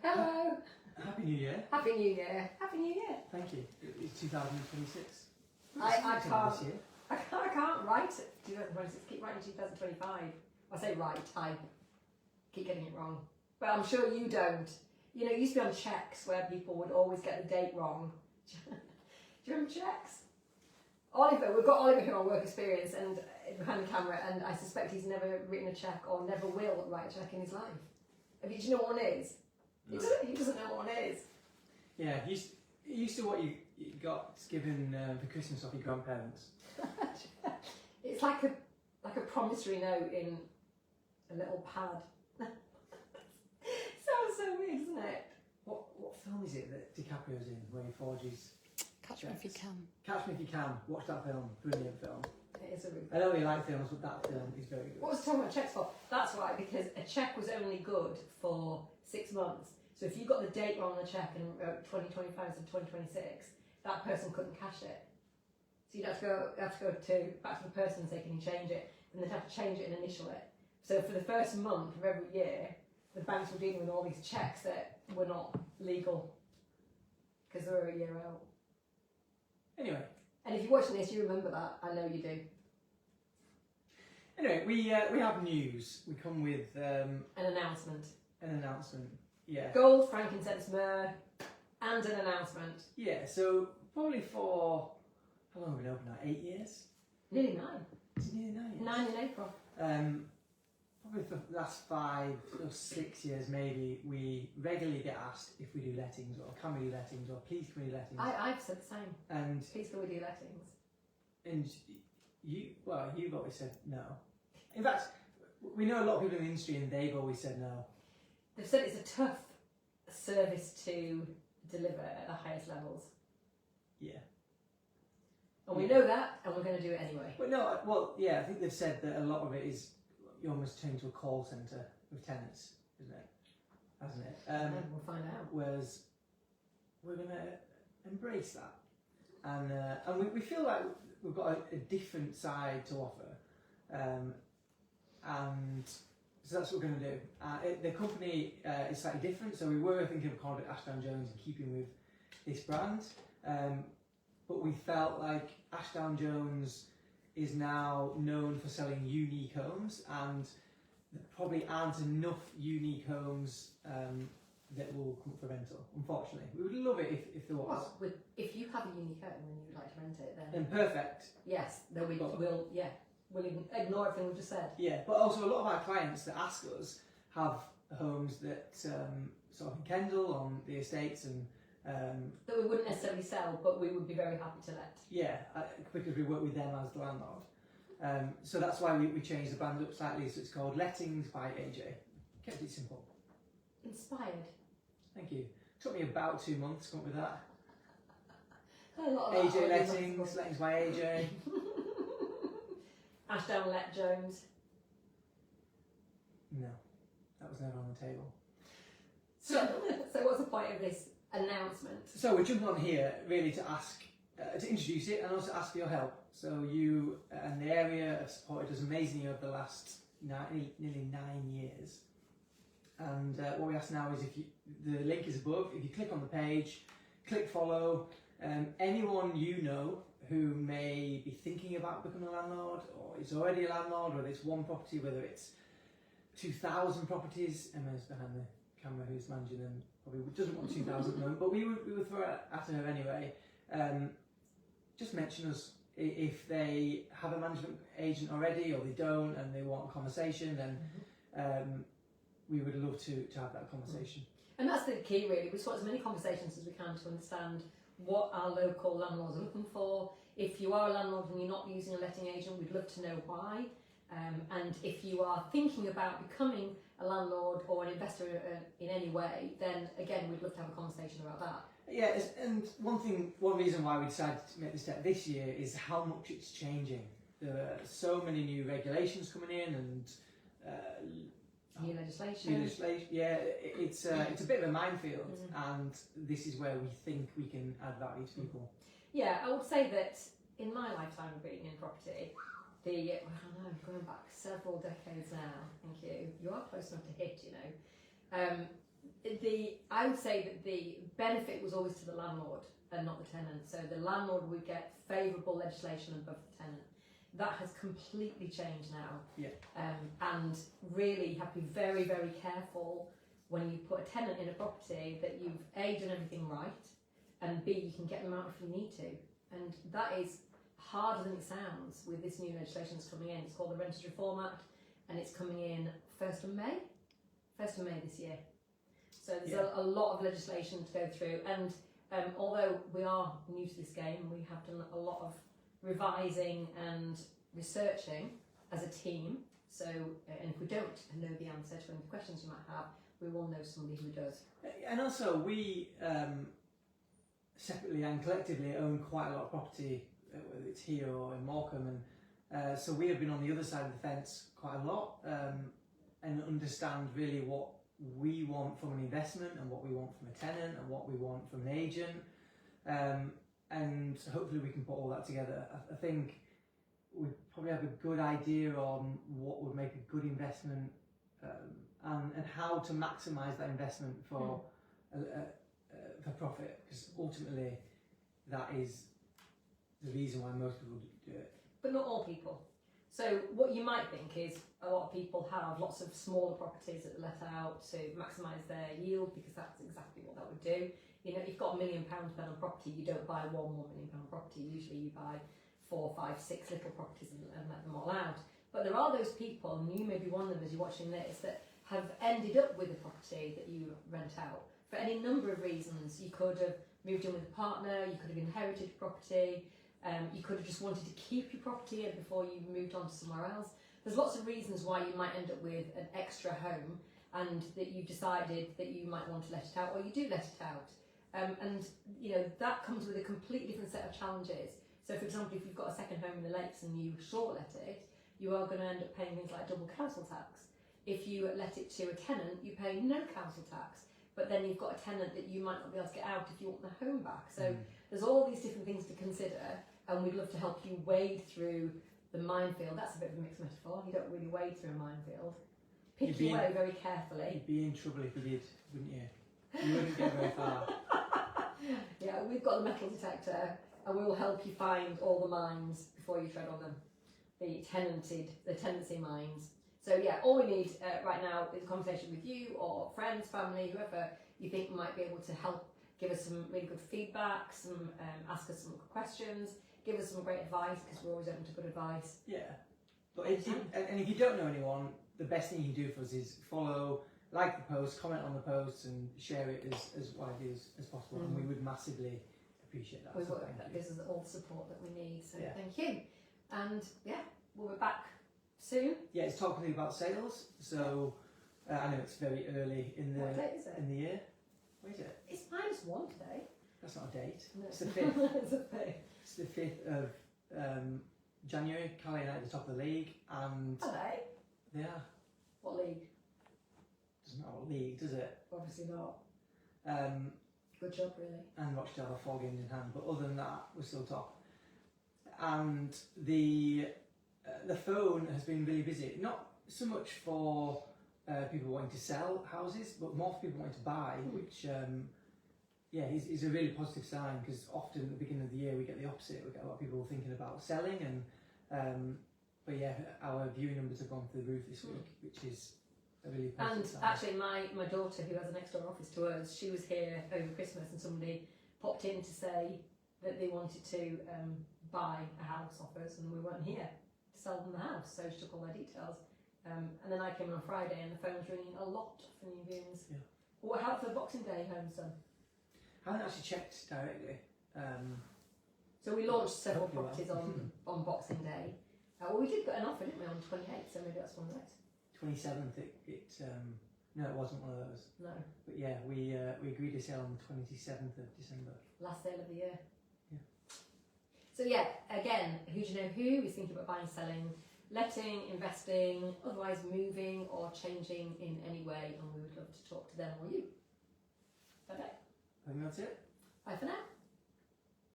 Hello. Happy New Year. Happy New Year. Happy New Year. Thank you. It's 2026. I can't. This year. I can't write it. 2026. Keep writing 2025. I say right. I keep getting it wrong. But I'm sure you don't. You know, it used to be on checks where people would always get the date wrong. Do you remember checks? Oliver, we've got Oliver here on work experience and behind the camera, and I suspect he's never written a check or never will write a check in his life. Do you know what one is? No. He doesn't know what one is. Yeah, used to what you got given for Christmas off your grandparents. It's like a promissory note in a little pad. Sounds so weird, doesn't it? What film is it that DiCaprio's in where he forges? Catch Me If You Can. Catch Me If You Can. Watch that film. Brilliant film. It is a really I don't really like films, but that film is very good. What was talking about checks for? That's why, because a check was only good for 6 months. So if you got the date wrong on the check and wrote 2025 to 2026, that person couldn't cash it. So you'd have to go back to the person and say, can you change it? And they'd have to change it and initial it. So for the first month of every year, the banks were dealing with all these checks that were not legal because they were a year out. Anyway. And if you're watching this, you remember that. I know you do. Anyway, we have news. We come with an announcement. An announcement. Yeah. Gold, frankincense, myrrh, and an announcement. Yeah. So probably for how long have we been open now? 8 years. Nearly 9. It's nearly 9 years. 9 in April. Probably for the last 5 or 6 years, maybe we regularly get asked if we do lettings or can we do lettings or please can we do lettings. I've said the same. And please can we do lettings. And you've always said no. In fact, we know a lot of people in the industry and they've always said no. They've said it's a tough service to deliver at the highest levels. Yeah. And we know that, and we're going to do it anyway. But no, well, yeah, I think they've said that a lot of it is you almost turn to a call centre with tenants, isn't it? Hasn't it? We'll find out. Whereas we're going to embrace that. And we feel like we've got a different side to offer. And so that's what we're going to do. The company is slightly different, so we were thinking of calling it Ashdown Jones in keeping with this brand. But we felt like Ashdown Jones is now known for selling unique homes, and there probably aren't enough unique homes that will come up for rental, unfortunately. We would love it if there was. Well, if you have a unique home and you'd like to rent it, then perfect. Yes, then we'll ignore everything we've just said. Yeah, but also a lot of our clients that ask us have homes that sort of in Kendal on the estates and that we wouldn't necessarily sell, but we would be very happy to let. Yeah, because we work with them as the landlord. So that's why we changed the brand up slightly, so it's called Lettings by AJ. Kept it simple. Inspired. Thank you. Took me about 2 months to come up with that. A lot of AJ that Lettings, Lettings by AJ. Ashdown Let Jones. No, that was never on the table. So what's the point of this announcement? So we're jumping on here really to ask, to introduce it and also ask for your help. So you and the area have supported us amazingly over the last nearly 9 years. And what we ask now is the link is above, if you click on the page, click follow, anyone you know who may be thinking about becoming a landlord or is already a landlord, whether it's one property, whether it's 2,000 properties. Emma's behind the camera who's managing them probably doesn't want 2,000 at the moment, but we would throw it at her anyway. Just mention us if they have a management agent already or they don't and they want a conversation, then we would love to have that conversation. And that's the key really, we just want as many conversations as we can to understand what our local landlords are looking for. If you are a landlord and you're not using a letting agent, we'd love to know why. And if you are thinking about becoming a landlord or an investor in any way, then again, we'd love to have a conversation about that. Yeah, and one reason why we decided to make this step this year is how much it's changing. There are so many new regulations coming in and new legislation. Yeah, it's a bit of a minefield, and this is where we think we can add value to people. Yeah, I would say that in my lifetime of being in property, going back several decades now, thank you. You are close enough to hit, you know. I would say that the benefit was always to the landlord and not the tenant. So the landlord would get favourable legislation above the tenant. That has completely changed now. Yeah. And really you have to be very, very careful when you put a tenant in a property that you've A, done everything right, and B, you can get them out if you need to. And that is harder than it sounds with this new legislation that's coming in. It's called the Renters Reform Act, and it's coming in 1st of May this year. So there's a lot of legislation to go through, and although we are new to this game, we have done a lot of revising and researching as a team. So, and if we don't know the answer to any questions you might have, we will know somebody who does. And also, we separately and collectively own quite a lot of property, whether it's here or in Morecambe, and so we have been on the other side of the fence quite a lot, and understand really what we want from an investment and what we want from a tenant and what we want from an agent, and hopefully we can put all that together. I think we probably have a good idea on what would make a good investment, and how to maximise that investment for profit, because ultimately that is the reason why most people do it. But not all people. So what you might think is a lot of people have lots of smaller properties that are let out to maximise their yield, because that's exactly what that would do. You know, if you've got £1 million spent on property, you don't buy one £1 million property. Usually you buy 4, 5, 6 little properties and let them all out. But there are those people, and you may be one of them as you're watching this, that have ended up with a property that you rent out for any number of reasons. You could have moved in with a partner, you could have inherited property, you could have just wanted to keep your property before you moved on to somewhere else. There's lots of reasons why you might end up with an extra home, and that you've decided that you might want to let it out, or you do let it out. And you know, that comes with a completely different set of challenges. So for example, if you've got a second home in the Lakes and you short let it, you are going to end up paying things like double council tax. If you let it to a tenant, you pay no council tax, but then you've got a tenant that you might not be able to get out if you want the home back. So there's all these different things to consider, and we'd love to help you wade through the minefield. That's a bit of a mixed metaphor. You don't really wade through a minefield. Pick your way very carefully. You'd be in trouble if you did, wouldn't you? You wouldn't get very far. Yeah, we've got the metal detector, and we will help you find all the mines before you tread on them. The tenancy mines. So yeah, all we need right now is a conversation with you or friends, family, whoever you think might be able to help. Give us some really good feedback, ask us some good questions, give us some great advice, because we're always open to good advice. Yeah, but if you don't know anyone, the best thing you can do for us is follow, like the post, comment on the post, and share it as widely as possible, and we would massively appreciate that. That gives us all the support that we need, so thank you. And yeah, we'll be back soon. Yeah, it's talking about sales, so I know it's very early in the What date is it? in the year. What is it? It's -1 today. That's not a date. No. It's the 5th. It's the 5th. It's the 5th of January. Callie and I at the top of the league, and Are they? they are. What league? Doesn't matter what league, does it? Obviously not. Um, Good job, really. and Rochdale are 4 games in hand, but other than that, we're still top. And the phone has been really busy. Not so much for people wanting to sell houses, but more for people wanting to buy, which is a really positive sign, because often at the beginning of the year we get the opposite. We get a lot of people thinking about selling, and but yeah, our viewing numbers have gone through the roof this week, which is a really positive sign. Actually, my daughter, who has a next door office to us, she was here over Christmas, and somebody popped in to say that they wanted to buy a house off us, and we weren't here to sell them the house, so she took all their details. And then I came in on Friday, and the phone was ringing a lot for new viewings. Yeah. What happened for the Boxing Day homes done? I haven't actually checked directly. So we launched several properties on Boxing Day. Well, we did get an offer, didn't we, on the 28th, so maybe that's one of those. 27th, no, it wasn't one of those. No. But yeah, we agreed to sell on the 27th of December. Last sale of the year. Yeah. So yeah, again, who do you know who is thinking about buying, selling, letting, investing, otherwise moving or changing in any way, and we would love to talk to them or you. Okay. I think that's it. Bye for now.